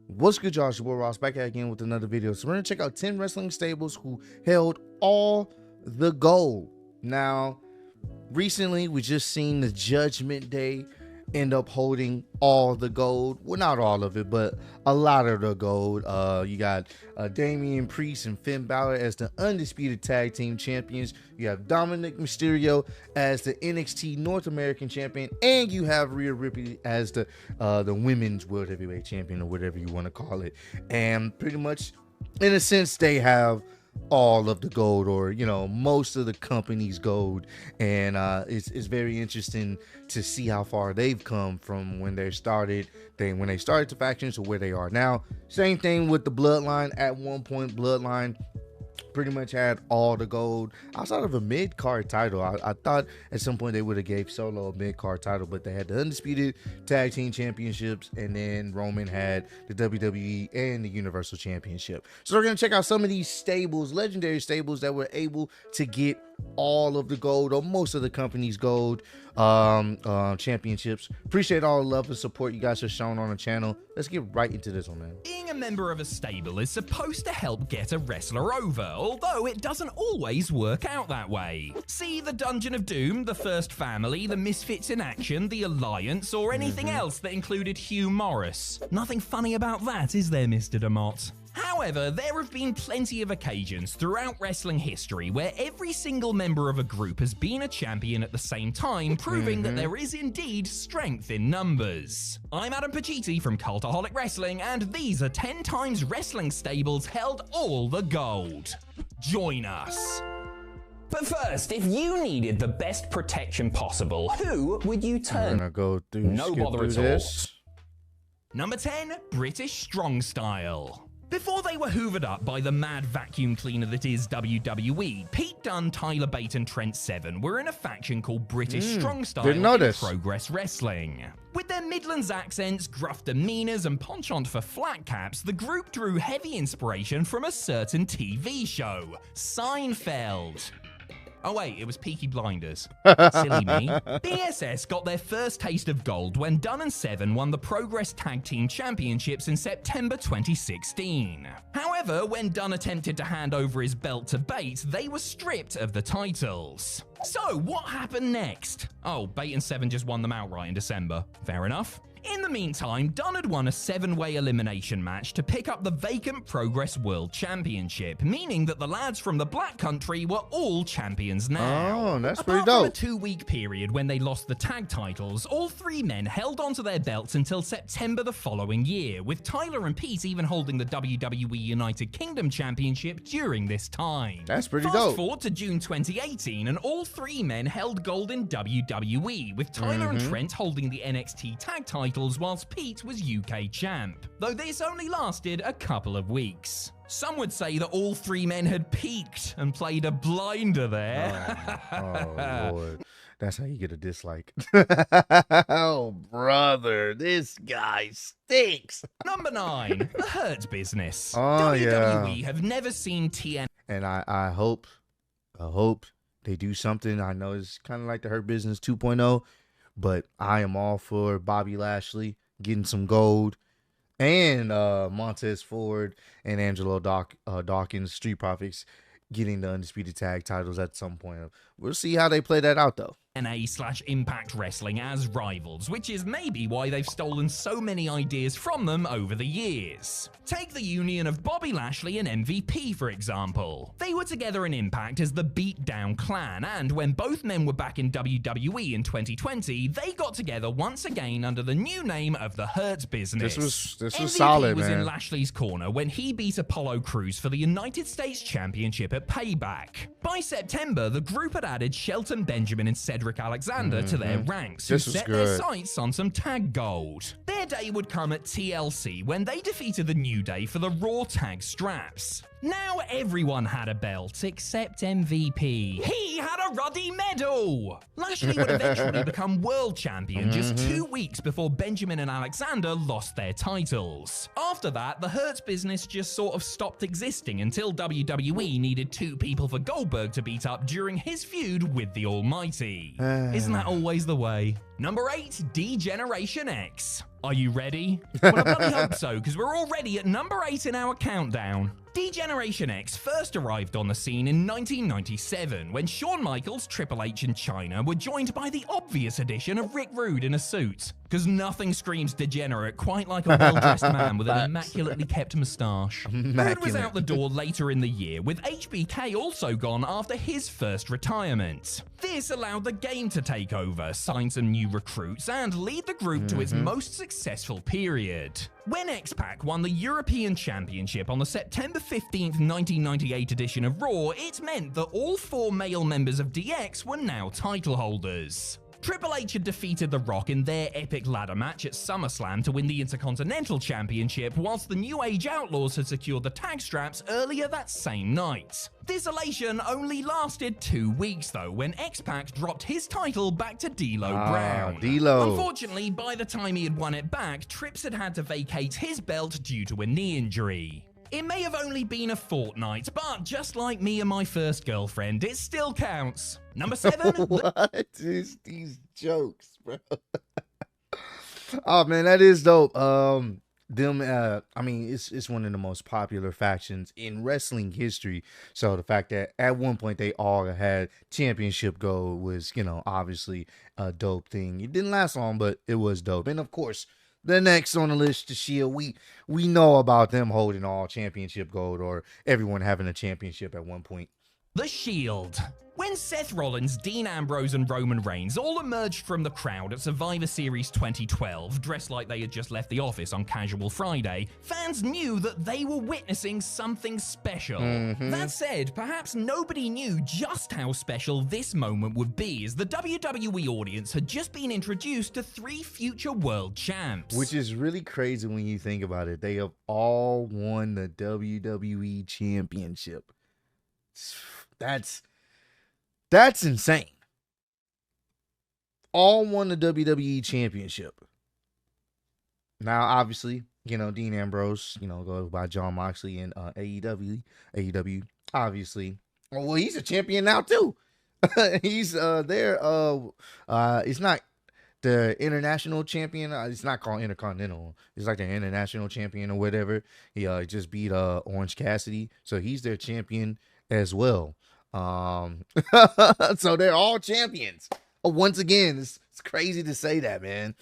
What's good, y'all? It's your boy Ross back again with another video. So we're gonna check out 10 wrestling stables who held all the gold. Now, recently we just seen the Judgment Day end up holding all the gold. Well, not all of it, but a lot of the gold. You got Damian Priest and Finn Balor as the undisputed tag team champions. You have Dominic Mysterio as the NXT North American champion, and you have Rhea Ripley as the women's world heavyweight champion, or whatever you want to call it. And pretty much, in a sense, they have all of the gold, or most of the company's gold. And it's very interesting to see how far they've come from when they started the faction to where they are now. Same thing with the Bloodline. At one point, Bloodline pretty much had all the gold outside of a mid-card title. I thought at some point they would have gave Solo a mid-card title, but they had the undisputed tag team championships, and then Roman had the WWE and the Universal Championship. So we're going to check out some of these stables, legendary stables, that were able to get all of the gold, or most of the company's gold championships. Appreciate all the love and support you guys have shown on the channel. Let's get right into this one, man. Being a member of a stable is supposed to help get a wrestler over, although it doesn't always work out that way. See the Dungeon of Doom, the First Family, the Misfits in Action, the Alliance, or anything else that included Hugh Morris. Nothing funny about that, is there, Mr. DeMott? However, there have been plenty of occasions throughout wrestling history where every single member of a group has been a champion at the same time, proving that there is indeed strength in numbers. I'm Adam Pacitti from Cultaholic Wrestling, and these are 10 times wrestling stables held all the gold. Join us. But first, if you needed the best protection possible, who would you turn? I'm gonna go through, no bother at all. Number 10, British Strong Style. Before they were hoovered up by the mad vacuum cleaner that is WWE, Pete Dunne, Tyler Bate, and Trent Seven were in a faction called British Strong Style in Progress Wrestling. With their Midlands accents, gruff demeanors, and penchant for flat caps, the group drew heavy inspiration from a certain TV show, Seinfeld. Oh wait, it was Peaky Blinders. Silly me. BSS got their first taste of gold when Dunne and Seven won the Progress Tag Team Championships in September 2016. However, when Dunne attempted to hand over his belt to Bate, they were stripped of the titles. So, what happened next? Oh, Bate and Seven just won them outright in December. Fair enough. In the meantime, Dunne had won a 7-way elimination match to pick up the vacant Progress World Championship, meaning that the lads from the Black Country were all champions now. Oh, that's pretty dope. dope. From a 2-week period when they lost the tag titles, all 3 men held onto their belts until September the following year, with Tyler and Pete even holding the WWE United Kingdom Championship during this time. That's pretty dope. Fast forward to June 2018, and all 3 men held gold in WWE, with Tyler and Trent holding the NXT tag titles whilst Pete was UK champ, though this only lasted a couple of weeks. Some would say that all 3 men had peaked and played a blinder there. Oh Lord. That's how you get a dislike. Oh, brother, this guy stinks. Number 9, the Hurt Business. Oh, WWE yeah. have never seen TNA. And I hope they do something. I know it's kind of like the Hurt Business 2.0, but I am all for Bobby Lashley getting some gold, and Montez Ford and Angelo Dawkins, Street Profits, getting the undisputed tag titles at some point. We'll see how they play that out, though. TNA/Impact Wrestling as rivals, which is maybe why they've stolen so many ideas from them over the years. Take the union of Bobby Lashley and MVP, for example. They were together in Impact as the Beatdown Clan, and when both men were back in WWE in 2020, they got together once again under the new name of the Hurt Business. This was MVP solid, was man. in Lashley's corner when he beat Apollo Crews for the United States Championship at Payback. By September, the group had added Shelton Benjamin and Cedric Alexander to their ranks, who set their sights on some tag gold. Their day would come at TLC when they defeated the New Day for the Raw tag straps. Now everyone had a belt except MVP. He had a ruddy medal! Lashley would eventually become world champion just 2 weeks before Benjamin and Alexander lost their titles. After that, the Hurts business just sort of stopped existing until WWE needed 2 people for Goldberg to beat up during his feud with the Almighty. Isn't that always the way? Number 8, D-Generation X. Are you ready? Well, I bloody hope so, because we're already at number 8 in our countdown. D-Generation X first arrived on the scene in 1997 when Shawn Michaels, Triple H, and Chyna were joined by the obvious addition of Rick Rude in a suit. Because nothing screams degenerate quite like a well-dressed man with an immaculately kept moustache. Rude was out the door later in the year, with HBK also gone after his first retirement. This allowed the Game to take over, sign some new recruits, and lead the group to its most successful period. When X-Pac won the European Championship on the September 15th, 1998 edition of Raw, it meant that all 4 male members of DX were now title holders. Triple H had defeated The Rock in their epic ladder match at SummerSlam to win the Intercontinental Championship, whilst the New Age Outlaws had secured the tag straps earlier that same night. This elation only lasted 2 weeks though, when X-Pac dropped his title back to D'Lo Brown. D'Lo. Unfortunately, by the time he had won it back, Trips had to vacate his belt due to a knee injury. It may have only been a fortnight, but just like me and my first girlfriend, it still counts. Number 7. What is these jokes, bro? Oh man, that is dope. I mean, it's one of the most popular factions in wrestling history. So the fact that at one point they all had championship gold was, you know, obviously a dope thing. It didn't last long, but it was dope. And of course, the next on the list, the Shield, we know about them holding all championship gold, or everyone having a championship at one point. The Shield. When Seth Rollins, Dean Ambrose, and Roman Reigns all emerged from the crowd at Survivor Series 2012, dressed like they had just left the office on Casual Friday, fans knew that they were witnessing something special. That said, perhaps nobody knew just how special this moment would be, as the WWE audience had just been introduced to 3 future world champs. Which is really crazy when you think about it. They have all won the WWE Championship. That's insane. All won the WWE Championship. Now, obviously, you know, Dean Ambrose, you know, goes by Jon Moxley in AEW. Obviously. Oh, well, he's a champion now, too. He's there. It's not the international champion. It's not called Intercontinental. It's like the international champion or whatever. He just beat Orange Cassidy. So he's their champion as well. So they're all champions. Once again, it's crazy to say that, man.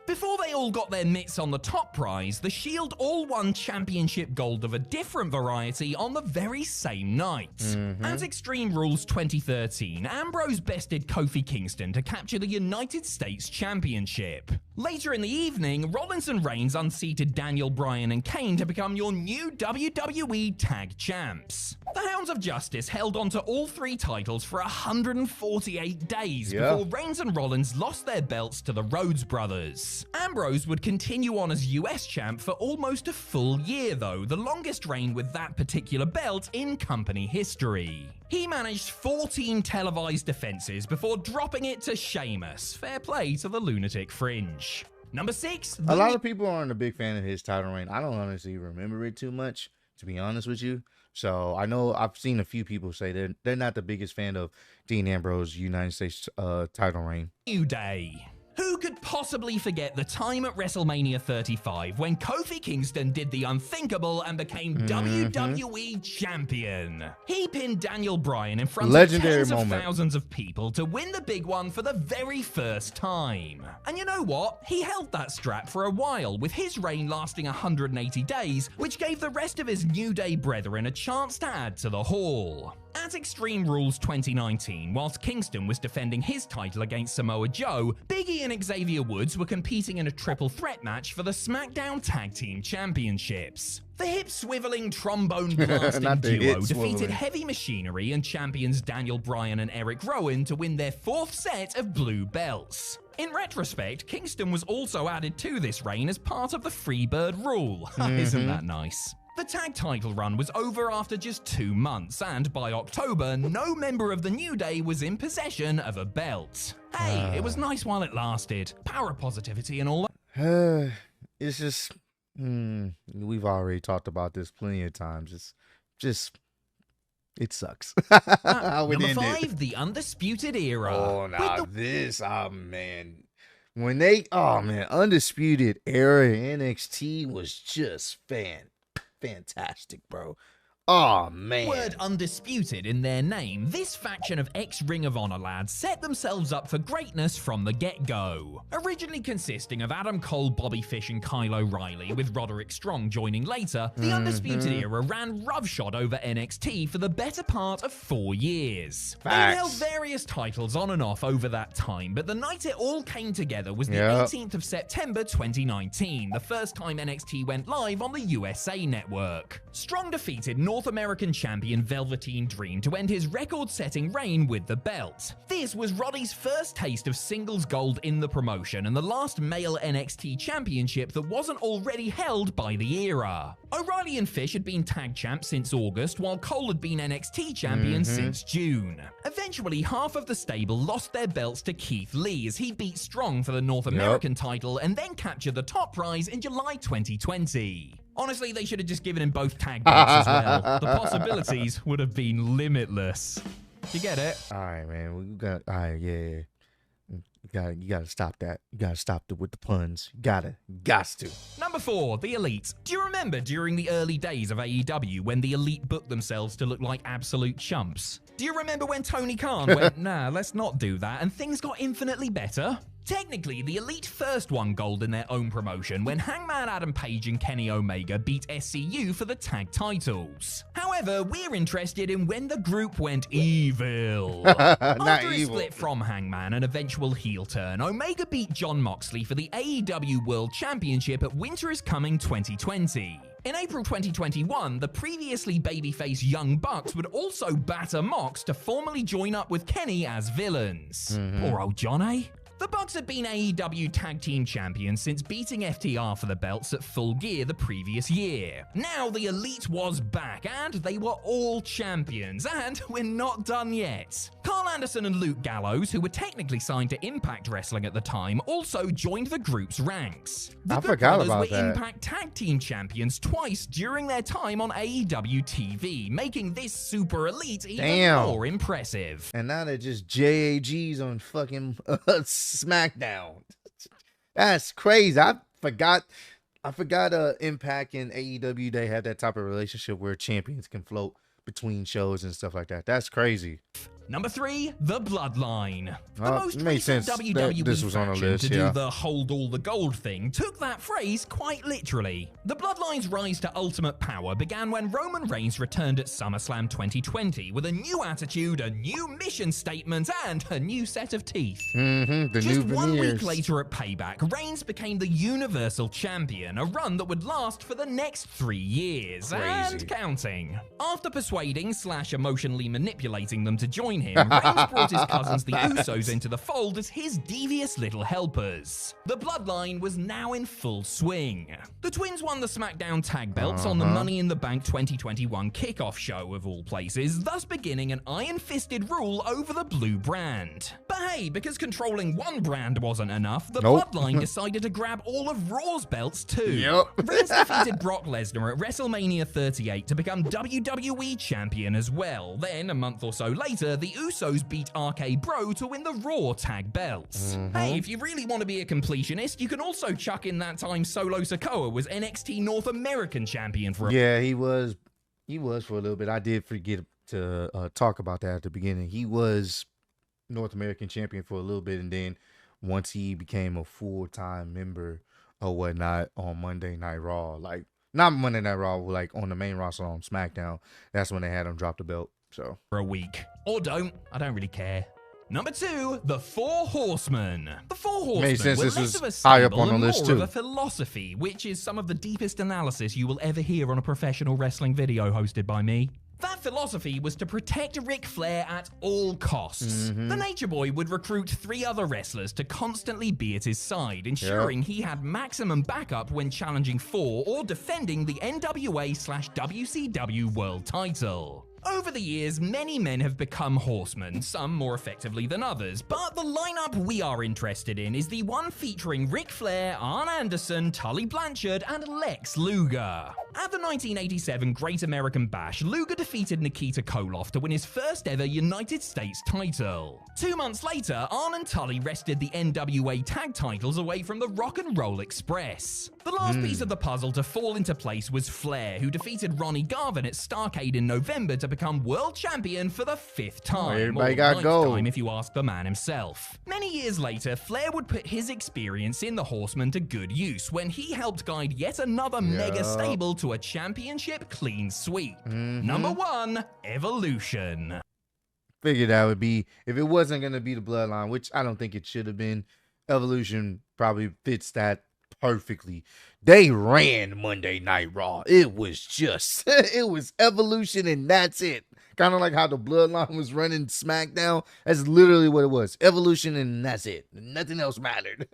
Before they all got their mitts on the top prize, the Shield all won championship gold of a different variety on the very same night. At Extreme Rules 2013, Ambrose bested Kofi Kingston to capture the United States Championship. Later in the evening, Rollins and Reigns unseated Daniel Bryan and Kane to become your new WWE Tag Champs. The Hounds of Justice held on to all 3 titles for 148 days before Reigns and Rollins lost their belts to the Rhodes Brothers. Ambrose would continue on as US champ for almost a full year though, the longest reign with that particular belt in company history. He managed 14 televised defenses before dropping it to Sheamus. Fair play to the lunatic fringe. Number 6. A lot of people aren't a big fan of his title reign. I don't honestly remember it too much, to be honest with you. So I know I've seen a few people say they're not the biggest fan of Dean Ambrose United States title reign. New Day. Who could possibly forget the time at WrestleMania 35 when Kofi Kingston did the unthinkable and became WWE Champion? He pinned Daniel Bryan in front of tens of thousands of people to win the big one for the very first time. And you know what? He held that strap for a while, with his reign lasting 180 days, which gave the rest of his New Day brethren a chance to add to the haul. At Extreme Rules 2019, whilst Kingston was defending his title against Samoa Joe, Big E and Xavier Woods were competing in a triple threat match for the SmackDown Tag Team Championships. The hip-swiveling, trombone-blasting duo defeated Heavy Machinery and champions Daniel Bryan and Eric Rowan to win their 4th set of blue belts. In retrospect, Kingston was also added to this reign as part of the Freebird rule. Isn't that nice? The tag title run was over after just 2 months, and by October, no member of the New Day was in possession of a belt. Hey, it was nice while it lasted. Power of positivity and all that. It's just, we've already talked about this plenty of times. It's just, it sucks. How it Number ended. 5, the Undisputed Era. Oh, now this, man. When they, Undisputed Era NXT was just fantastic, bro. Oh, man. Word undisputed in their name, this faction of ex-Ring of Honor lads set themselves up for greatness from the get-go. Originally consisting of Adam Cole, Bobby Fish, and Kyle O'Reilly, with Roderick Strong joining later, the Undisputed Era ran roughshod over NXT for the better part of 4 years. Facts. They held various titles on and off over that time, but the night it all came together was the 18th of September 2019, the first time NXT went live on the USA Network. Strong defeated North American champion Velveteen Dream to end his record-setting reign with the belt. This was Roddy's first taste of singles gold in the promotion and the last male NXT championship that wasn't already held by the era. O'Reilly and Fish had been tag champs since August, while Cole had been NXT champion since June. Eventually, half of the stable lost their belts to Keith Lee as he beat Strong for the North American title and then captured the top prize in July 2020. Honestly, they should have just given him both tag belts as well. The possibilities would have been limitless. You get it? All right, man. We got, all right, yeah. You gotta stop that. You gotta stop with the puns. Gots to. Number 4, the Elite. Do you remember during the early days of AEW when the Elite booked themselves to look like absolute chumps? Do you remember when Tony Khan went, nah, let's not do that, and things got infinitely better? Technically, the Elite first won gold in their own promotion when Hangman Adam Page and Kenny Omega beat SCU for the tag titles. However, we're interested in when the group went evil. After a split from Hangman, an eventual heel turn, Omega beat Jon Moxley for the AEW World Championship at Winter is Coming 2020. In April 2021, the previously babyface Young Bucks would also batter Mox to formally join up with Kenny as villains. Poor old John, eh? The Bucks had been AEW Tag Team Champions since beating FTR for the belts at Full Gear the previous year. Now the Elite was back, and they were all champions, and we're not done yet. Carl Anderson and Luke Gallows, who were technically signed to Impact Wrestling at the time, also joined the group's ranks. The Good Brothers were Impact Tag Team Champions twice during their time on AEW TV, making this Super Elite even more impressive. And now they're just JAGs on fucking SmackDown. That's crazy. I forgot Impact and AEW, they have that type of relationship where champions can float between shows and stuff like that. That's crazy. Number 3, the Bloodline. The most makes recent sense. WWE This was on the faction list, to do the hold all the gold thing took that phrase quite literally. The Bloodline's rise to ultimate power began when Roman Reigns returned at SummerSlam 2020 with a new attitude, a new mission statement, and a new set of teeth. Just 1 week later at Payback, Reigns became the Universal Champion, a run that would last for the next 3 years, and counting. After persuading / emotionally manipulating them to join him, Reigns brought his cousins the Usos into the fold as his devious little helpers. The Bloodline was now in full swing. The Twins won the SmackDown tag belts on the Money in the Bank 2021 kickoff show of all places, thus beginning an iron-fisted rule over the blue brand. But hey, because controlling one brand wasn't enough, the Bloodline decided to grab all of Raw's belts too. Reigns defeated Brock Lesnar at WrestleMania 38 to become WWE Champion as well. Then, a month or so later, the Usos beat RK Bro to win the Raw tag belts. Hey, if you really want to be a completionist, you can also chuck in that time Solo Sikoa was NXT North American champion for a... Yeah, he was for a little bit. I did forget to talk about that at the beginning. He was North American champion for a little bit, and then once he became a full-time member or whatnot on Monday Night Raw, like not Monday Night Raw, like on the main roster on SmackDown, that's when they had him drop the belt. So for a week. Or don't. I don't really care. Number 2, the Four Horsemen. The Four Horsemen were less of a stable and more of a philosophy, which is some of the deepest analysis you will ever hear on a professional wrestling video hosted by me. That philosophy was to protect Ric Flair at all costs. The Nature Boy would recruit 3 other wrestlers to constantly be at his side, ensuring he had maximum backup when challenging for or defending the NWA/WCW World title. Over the years, many men have become horsemen, some more effectively than others, but the lineup we are interested in is the one featuring Ric Flair, Arn Anderson, Tully Blanchard, and Lex Luger. At the 1987 Great American Bash, Luger defeated Nikita Koloff to win his first ever United States title. 2 months later, Arn and Tully wrested the NWA tag titles away from the Rock and Roll Express. The last piece of the puzzle to fall into place was Flair, who defeated Ronnie Garvin at Starrcade in November to become world champion for the 5th time. Everybody got gold. Time if you ask the man himself. Many years later, Flair would put his experience in the Horsemen to good use when he helped guide yet another mega stable to a championship clean sweep. Number 1, Evolution. Figured that would be, if it wasn't going to be the Bloodline, which I don't think it should have been, Evolution probably fits that perfectly. They ran Monday Night Raw. It was just, it was Evolution and that's it. Kind of like how the Bloodline was running SmackDown. That's literally what it was. Evolution and that's it. Nothing else mattered.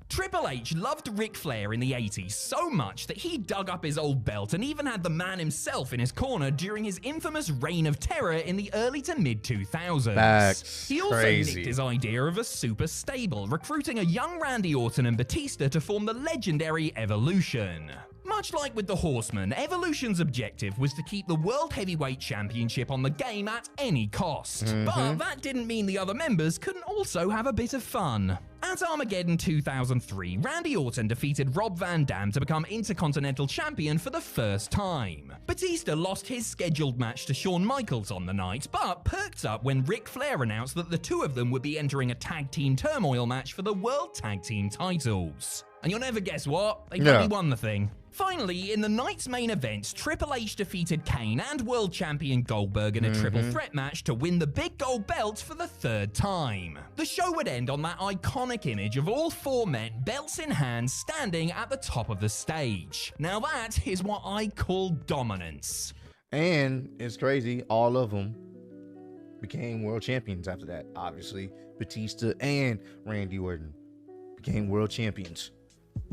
Triple H loved Ric Flair in the 80s so much that he dug up his old belt and even had the man himself in his corner during his infamous reign of terror in the early to mid 2000s. That's he also crazy. nicked his idea of a super stable, recruiting a young Randy Orton and Batista to form the legendary Evolution. Much like with the Horsemen, Evolution's objective was to keep the World Heavyweight Championship on the game at any cost. But that didn't mean the other members couldn't also have a bit of fun. At Armageddon 2003, Randy Orton defeated Rob Van Dam to become Intercontinental Champion for the first time. Batista lost his scheduled match to Shawn Michaels on the night, but perked up when Ric Flair announced that the two of them would be entering a tag team turmoil match for the World Tag Team titles. And you'll never guess what? They finally won the thing. Finally, in the night's main events, Triple H defeated Kane and world champion Goldberg in a triple threat match to win the big gold belt for the 3rd time. The show would end on that iconic image of all 4 men, belts in hand, standing at the top of the stage. Now that is what I call dominance. And it's crazy, all of them became world champions after that. Obviously, Batista and Randy Orton became world champions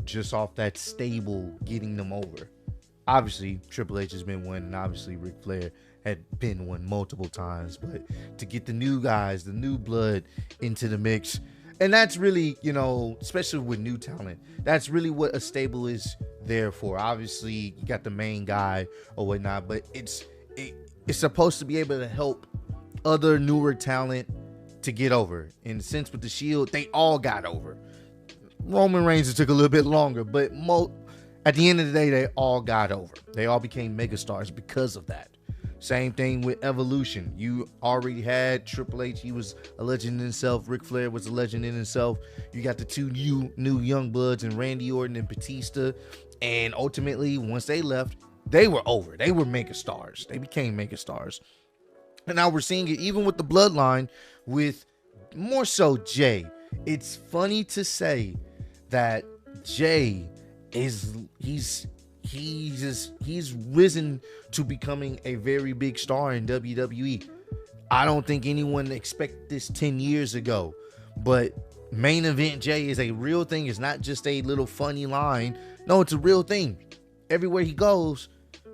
just off that stable getting them over. Obviously, Triple H has been one, and obviously Ric Flair had been one multiple times, but to get the new guys, the new blood into the mix, and that's really, you know, especially with new talent, that's really what a stable is there for. Obviously, you got the main guy or whatnot, but it's supposed to be able to help other newer talent to get over. In the sense with the Shield, they all got over. Roman Reigns took a little bit longer, but at the end of the day, they all got over. They all became megastars because of that. Same thing with Evolution. You already had Triple H. He was a legend in himself. Ric Flair was a legend in himself. You got the 2 new young bloods and Randy Orton and Batista. And ultimately, once they left, they were over. They were megastars. They became megastars. And now we're seeing it even with the Bloodline with more so Jay. It's funny to say that Jay he's risen to becoming a very big star in WWE. I don't think anyone expected this 10 years ago, but Main Event Jay is a real thing. It's not just a little funny line. No, it's a real thing. Everywhere he goes,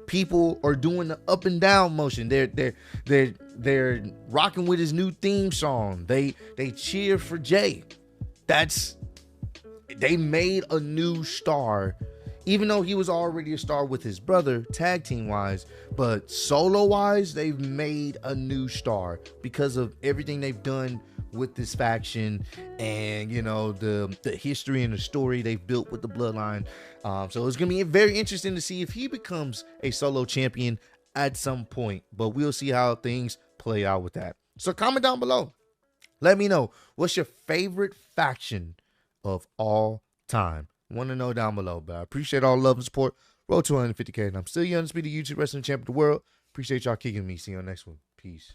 people are doing the up and down motion. They're rocking with his new theme song. They cheer for Jay. They made a new star, even though he was already a star with his brother, tag team wise, but solo wise, they've made a new star because of everything they've done with this faction and, you know, the history and the story they've built with the Bloodline. So it's gonna be very interesting to see if he becomes a solo champion at some point, but we'll see how things play out with that. So comment down below. Let me know, what's your favorite faction of all time? Want to know down below, but I appreciate all love and support. Road to 150K, and I'm still your undisputed YouTube wrestling champion of the world. Appreciate y'all kicking me. See you on the next one. Peace.